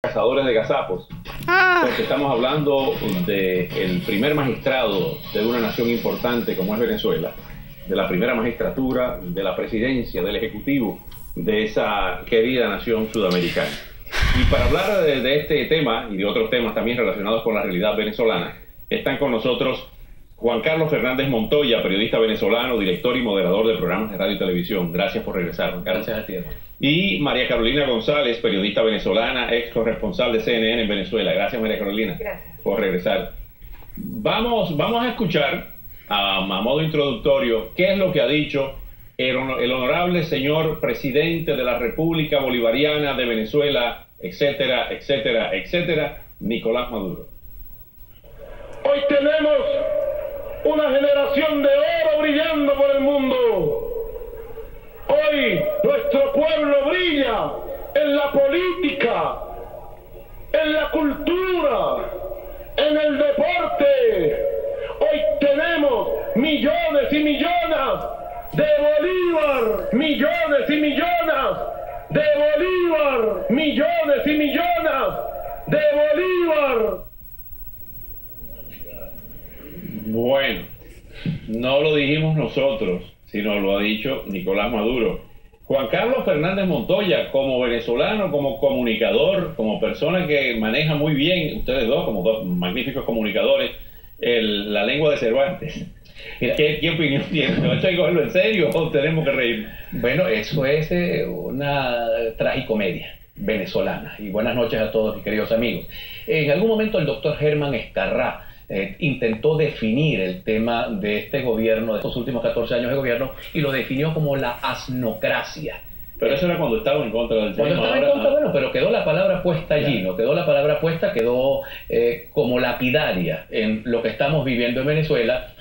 Cazadores de gazapos, porque estamos hablando del primer magistrado de una nación importante como es Venezuela, de la primera magistratura, de la presidencia, del ejecutivo de esa querida nación sudamericana. Y para hablar de este tema y de otros temas también relacionados con la realidad venezolana, están con nosotros Juan Carlos Fernández Montoya, periodista venezolano, director y moderador de programas de radio y televisión. Gracias por regresar, Juan Carlos. Gracias a ti, hermano. Y María Carolina González, periodista venezolana, ex corresponsal de CNN en Venezuela. Gracias, María Carolina. Gracias. Por regresar. Vamos a escuchar a modo introductorio qué es lo que ha dicho el honorable señor presidente de la República Bolivariana de Venezuela, etcétera, etcétera, etcétera, Nicolás Maduro. Hoy tenemos una generación de oro brillando por el mundo. Hoy nuestro pueblo brilla en la política, en la cultura, en el deporte. Hoy tenemos millones y millones de Bolívar, millones y millones de Bolívar, millones y millones de Bolívar. Bueno, no lo dijimos nosotros, sino lo ha dicho Nicolás Maduro. Juan Carlos Fernández Montoya, como venezolano, como comunicador, como persona que maneja muy bien, ustedes dos, como dos magníficos comunicadores, la lengua de Cervantes. ¿Qué opinión tienen? ¿No hay que cogerlo en serio o tenemos que reír? Bueno, eso es una tragicomedia venezolana. Y buenas noches a todos mis queridos amigos. En algún momento el doctor Germán Escarrá intentó definir el tema de este gobierno, de estos últimos 14 años de gobierno, y lo definió como la asnocracia. Pero eso era cuando estaba en contra del tema. Cuando estaba en contra, bueno, pero quedó la palabra puesta allí, ¿no? Quedó la palabra puesta, quedó como lapidaria en lo que estamos viviendo en Venezuela.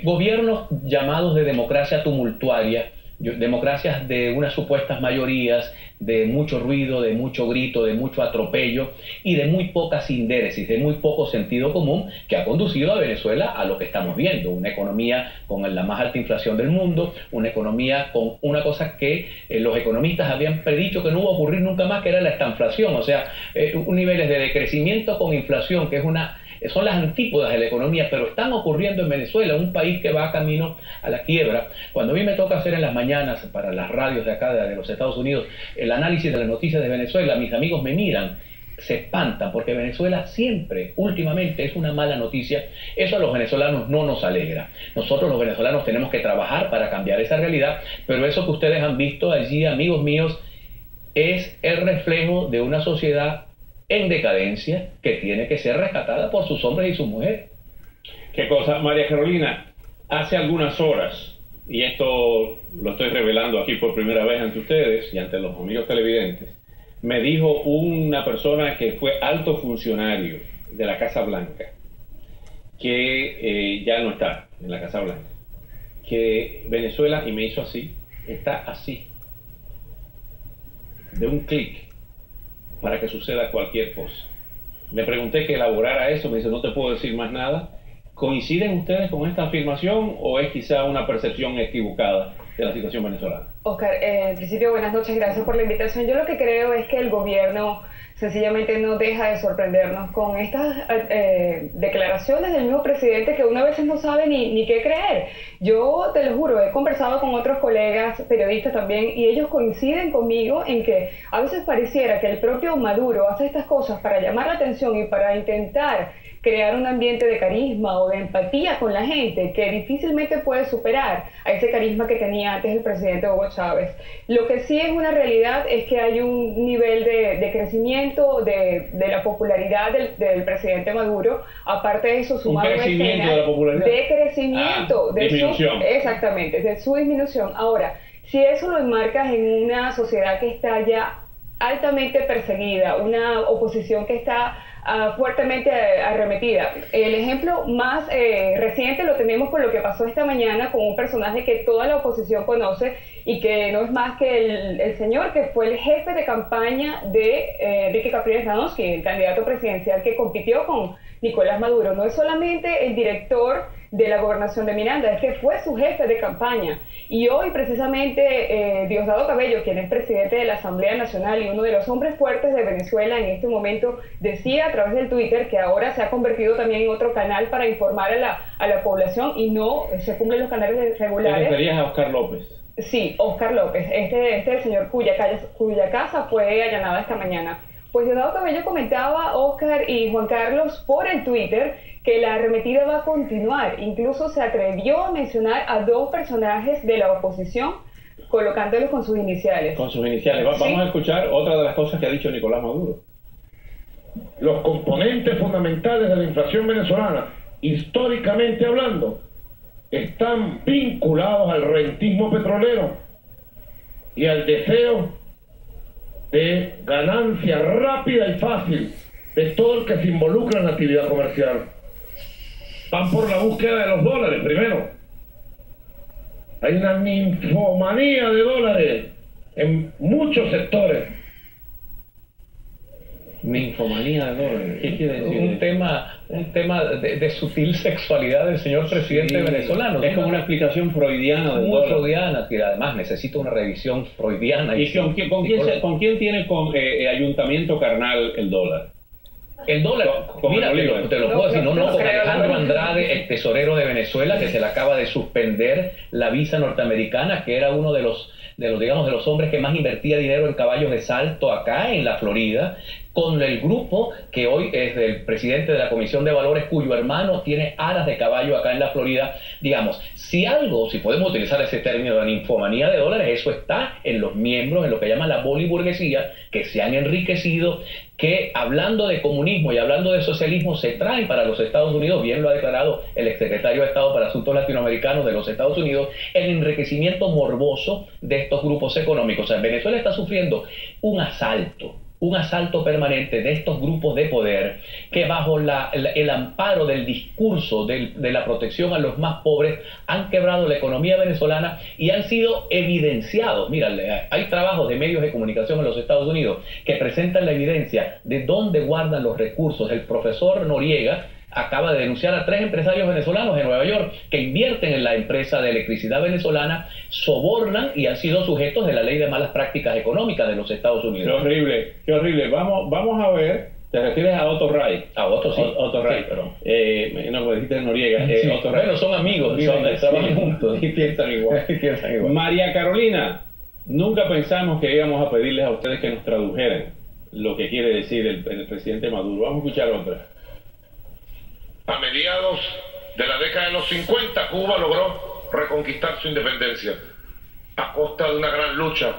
Gobiernos llamados de democracia tumultuaria, democracias de unas supuestas mayorías, de mucho ruido, de mucho grito, de mucho atropello y de muy poca sindéresis, de muy poco sentido común, que ha conducido a Venezuela a lo que estamos viendo, una economía con la más alta inflación del mundo, una economía con una cosa que los economistas habían predicho que no iba a ocurrir nunca más, que era la estanflación, o sea, niveles de decrecimiento con inflación, que son las antípodas de la economía, pero están ocurriendo en Venezuela, un país que va camino a la quiebra. Cuando a mí me toca hacer en las mañanas para las radios de acá, de los Estados Unidos, el análisis de las noticias de Venezuela, mis amigos me miran, se espantan, porque Venezuela siempre, últimamente, es una mala noticia. Eso a los venezolanos no nos alegra. Nosotros los venezolanos tenemos que trabajar para cambiar esa realidad, pero eso que ustedes han visto allí, amigos míos, es el reflejo de una sociedad en decadencia que tiene que ser rescatada por sus hombres y sus mujeres. ¿Qué cosa? María Carolina, hace algunas horas, y esto lo estoy revelando aquí por primera vez ante ustedes y ante los amigos televidentes, me dijo una persona que fue alto funcionario de la Casa Blanca, que ya no está en la Casa Blanca, que Venezuela, y me hizo así, está así, de un clic, para que suceda cualquier cosa. Le pregunté que elaborara eso, me dice, no te puedo decir más nada. ¿Coinciden ustedes con esta afirmación o es quizá una percepción equivocada de la situación venezolana? Oscar, en principio, buenas noches, gracias por la invitación. Yo lo que creo es que el gobierno sencillamente no deja de sorprendernos con estas declaraciones del mismo presidente, que uno a veces no sabe ni qué creer. Yo te lo juro, he conversado con otros colegas periodistas también y ellos coinciden conmigo en que a veces pareciera que el propio Maduro hace estas cosas para llamar la atención y para intentar crear un ambiente de carisma o de empatía con la gente que difícilmente puede superar a ese carisma que tenía antes el presidente Hugo Chávez. Lo que sí es una realidad es que hay un nivel de crecimiento de la popularidad del presidente Maduro. Aparte de eso, sumado ¿un crecimiento de la popularidad? De crecimiento. De disminución. Exactamente, de su disminución. Ahora, si eso lo enmarcas en una sociedad que está ya altamente perseguida, una oposición que está fuertemente arremetida. El ejemplo más reciente lo tenemos con lo que pasó esta mañana con un personaje que toda la oposición conoce y que no es más que el señor que fue el jefe de campaña de Enrique Capriles Radonsky, el candidato presidencial que compitió con Nicolás Maduro. No es solamente el director de la gobernación de Miranda, es que fue su jefe de campaña. Y hoy precisamente Diosdado Cabello, quien es presidente de la Asamblea Nacional y uno de los hombres fuertes de Venezuela en este momento, decía a través del Twitter que ahora se ha convertido también en otro canal para informar a la población y no se cumplen los canales regulares. ¿Te referías a Oscar López? Sí, Oscar López, este señor cuya casa fue allanada esta mañana. Pues Diosdado Cabello comentaba, Oscar y Juan Carlos, por el Twitter, que la arremetida va a continuar. Incluso se atrevió a mencionar a 2 personajes de la oposición, colocándolos con sus iniciales. Con sus iniciales. Vamos a escuchar otra de las cosas que ha dicho Nicolás Maduro. Los componentes fundamentales de la inflación venezolana, históricamente hablando, están vinculados al rentismo petrolero y al deseo de ganancia rápida y fácil de todo el que se involucra en la actividad comercial. Van por la búsqueda de los dólares primero. Hay una ninfomanía de dólares en muchos sectores. Ninfomanía de dólares. ¿Qué quiere decir? Un tema de sutil sexualidad del señor presidente venezolano. Es como una explicación freudiana del muy dólar. freudiana, que además necesita una revisión freudiana. ¿Y con quién tiene ayuntamiento carnal el dólar? El dólar, mira, te lo puedo decir, con Alejandro Andrade, el tesorero de Venezuela, que se le acaba de suspender la visa norteamericana, que era uno de los hombres que más invertía dinero en caballos de salto acá en la Florida, con el grupo que hoy es del presidente de la Comisión de Valores, cuyo hermano tiene aras de caballo acá en la Florida. Digamos, si podemos utilizar ese término de ninfomanía de dólares, eso está en los miembros, en lo que llaman la boliburguesía, que se han enriquecido, que hablando de comunismo y hablando de socialismo se traen para los Estados Unidos, bien lo ha declarado el exsecretario de Estado para Asuntos Latinoamericanos de los Estados Unidos, el enriquecimiento morboso de estos grupos económicos. O sea, Venezuela está sufriendo un asalto permanente de estos grupos de poder que bajo el amparo del discurso de la protección a los más pobres han quebrado la economía venezolana y han sido evidenciados. Mira, hay trabajos de medios de comunicación en los Estados Unidos que presentan la evidencia de dónde guardan los recursos. El profesor Noriega acaba de denunciar a 3 empresarios venezolanos en Nueva York que invierten en la empresa de electricidad venezolana, sobornan y han sido sujetos de la ley de malas prácticas económicas de los Estados Unidos. Qué horrible, qué horrible. Vamos a ver, te refieres a Otto Ray. A Otto, sí. Otto Ray, sí, pero... no, pues dijiste Noriega. Sí. Otto Ray. Bueno, son amigos, trabajan juntos. Y piensan igual. María Carolina, nunca pensamos que íbamos a pedirles a ustedes que nos tradujeran lo que quiere decir el presidente Maduro. Vamos a escuchar otra. A mediados de la década de los 50, Cuba logró reconquistar su independencia a costa de una gran lucha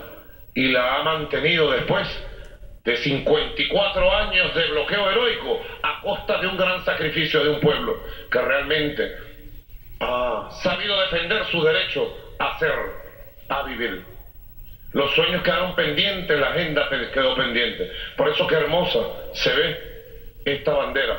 y la ha mantenido después de 54 años de bloqueo heroico a costa de un gran sacrificio de un pueblo que realmente ha sabido defender su derecho a ser, a vivir. Los sueños quedaron pendientes, la agenda quedó pendiente. Por eso qué hermosa se ve esta bandera.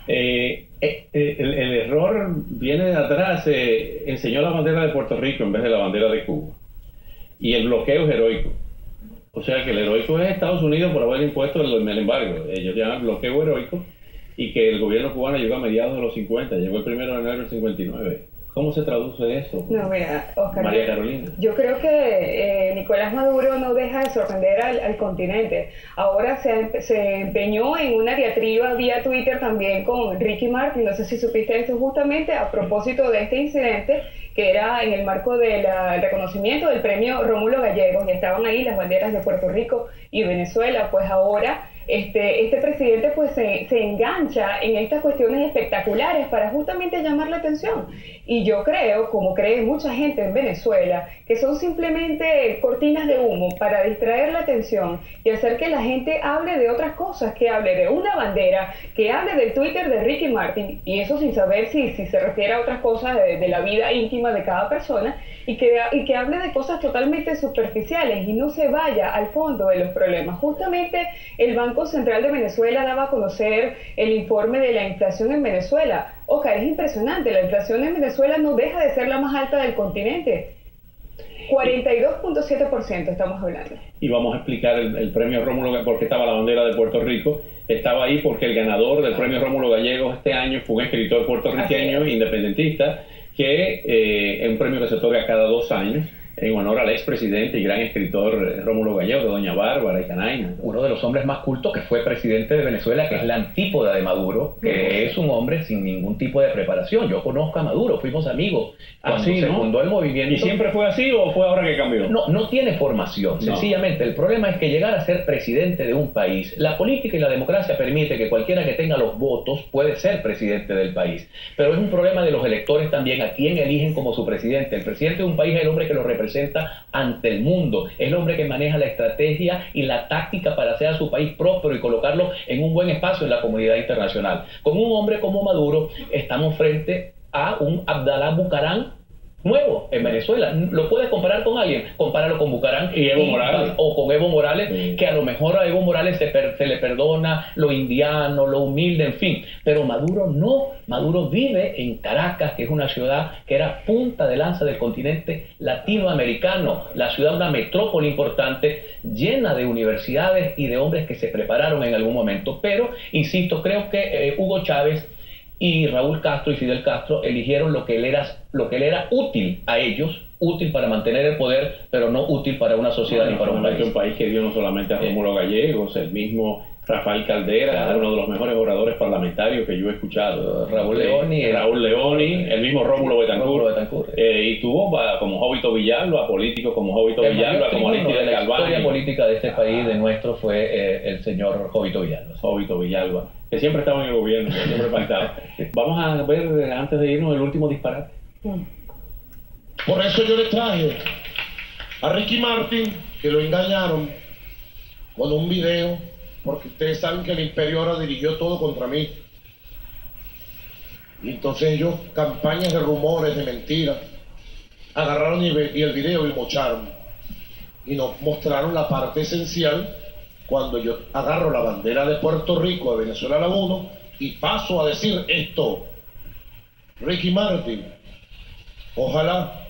El error viene de atrás. Enseñó la bandera de Puerto Rico en vez de la bandera de Cuba. Y el bloqueo es heroico. O sea que el heroico es Estados Unidos por haber impuesto el embargo. Ellos llaman bloqueo heroico, y que el gobierno cubano llegó a mediados de los 50, llegó el 1 de enero del 59. ¿Cómo se traduce eso? No, mira, Oscar, María Carolina. Yo creo que Nicolás Maduro no deja de sorprender al continente. Ahora se empeñó en una diatriba vía Twitter también con Ricky Martin. No sé si supiste esto, justamente a propósito de este incidente, que era en el marco del reconocimiento del premio Rómulo Gallegos, y estaban ahí las banderas de Puerto Rico y Venezuela. Pues ahora este presidente pues se engancha en estas cuestiones espectaculares para justamente llamar la atención. Y yo creo, como cree mucha gente en Venezuela, que son simplemente cortinas de humo para distraer la atención y hacer que la gente hable de otras cosas, que hable de una bandera, que hable del Twitter de Ricky Martin, y eso sin saber si se refiere a otras cosas de la vida íntima de cada persona, y que hable de cosas totalmente superficiales y no se vaya al fondo de los problemas. Justamente el Banco Central de Venezuela daba a conocer el informe de la inflación en Venezuela. Oscar, es impresionante, la inflación en Venezuela no deja de ser la más alta del continente. 42.7% estamos hablando. Y vamos a explicar el premio Rómulo, porque estaba la bandera de Puerto Rico. Estaba ahí porque el ganador del premio Rómulo Gallegos este año fue un escritor puertorriqueño independentista, que es un premio que se otorga cada 2 años en honor al expresidente y gran escritor Rómulo Gallegos, de Doña Bárbara y Canaina. Uno de los hombres más cultos que fue presidente de Venezuela, que es la antípoda de Maduro, que es un hombre sin ningún tipo de preparación. Yo conozco a Maduro, fuimos amigos cuando se fundó el movimiento. ¿Y siempre fue así o fue ahora que cambió? No tiene formación, sencillamente. El problema es que llegar a ser presidente de un país, la política y la democracia permite que cualquiera que tenga los votos puede ser presidente del país. Pero es un problema de los electores también, a quién eligen como su presidente. El presidente de un país es el hombre que lo representa ante el mundo, es el hombre que maneja la estrategia y la táctica para hacer a su país próspero y colocarlo en un buen espacio en la comunidad internacional. Con un hombre como Maduro estamos frente a un Abdalá Bucaram nuevo en Venezuela. ¿Lo puedes comparar con alguien? Compáralo con Bucaram y Evo Morales. O con Evo Morales, que a lo mejor a Evo Morales se le perdona lo indiano, lo humilde, en fin. Pero Maduro no. Maduro vive en Caracas, que es una ciudad que era punta de lanza del continente latinoamericano. La ciudad, una metrópoli importante, llena de universidades y de hombres que se prepararon en algún momento. Pero, insisto, creo que Hugo Chávez y Raúl Castro y Fidel Castro eligieron lo que él era útil a ellos, útil para mantener el poder, pero no útil para una sociedad ni para un país. Un país que dio no solamente a Rómulo Gallegos, el mismo Rafael Caldera, uno de los mejores oradores parlamentarios que yo he escuchado. Raúl Leoni, el mismo Rómulo Betancourt. Y tuvo como Jovito Villalba, políticos como Jovito Villalba, como Aristides Galván. La historia política de este país, de nuestro, fue el señor Jovito Villalba. Jovito Villalba, que siempre estaba en el gobierno, que siempre faltaba. Vamos a ver, antes de irnos, el último disparate. Por eso yo le traje a Ricky Martin, que lo engañaron con un video, porque ustedes saben que el Imperio ahora dirigió todo contra mí. Y entonces ellos, campañas de rumores, de mentiras, agarraron y el video y mocharon. Y nos mostraron la parte esencial cuando yo agarro la bandera de Puerto Rico, de Venezuela la 1, y paso a decir esto. Ricky Martin, ojalá,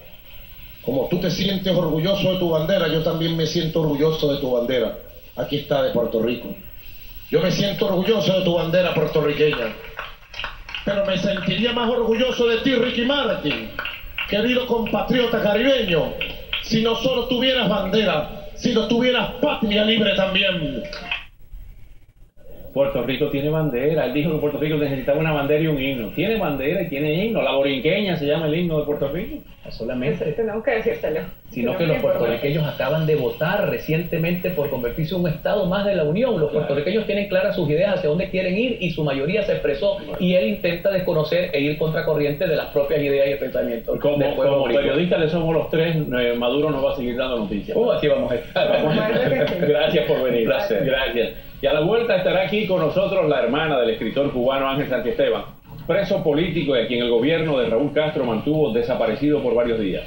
como tú te sientes orgulloso de tu bandera, yo también me siento orgulloso de tu bandera. Aquí está, de Puerto Rico. Yo me siento orgulloso de tu bandera puertorriqueña. Pero me sentiría más orgulloso de ti, Ricky Martin, querido compatriota caribeño, si no solo tuvieras bandera, sino tuvieras patria libre también. Puerto Rico tiene bandera. Él dijo que Puerto Rico necesitaba una bandera y un himno. Tiene bandera y tiene himno. La borinqueña se llama el himno de Puerto Rico. No solamente. Tenemos que decírselo. Sino que los puertorriqueños acaban de votar recientemente por convertirse en un estado más de la Unión. Los puertorriqueños tienen claras sus ideas hacia dónde quieren ir y su mayoría se expresó. Y él intenta desconocer e ir contracorriente de las propias ideas y el pensamiento. Como periodistas le somos los tres, Maduro nos va a seguir dando noticias. Así vamos a estar. Gracias por venir. Placer. Gracias. Y a la vuelta estará aquí con nosotros la hermana del escritor cubano Ángel Santiesteban, preso político y a quien el gobierno de Raúl Castro mantuvo desaparecido por varios días.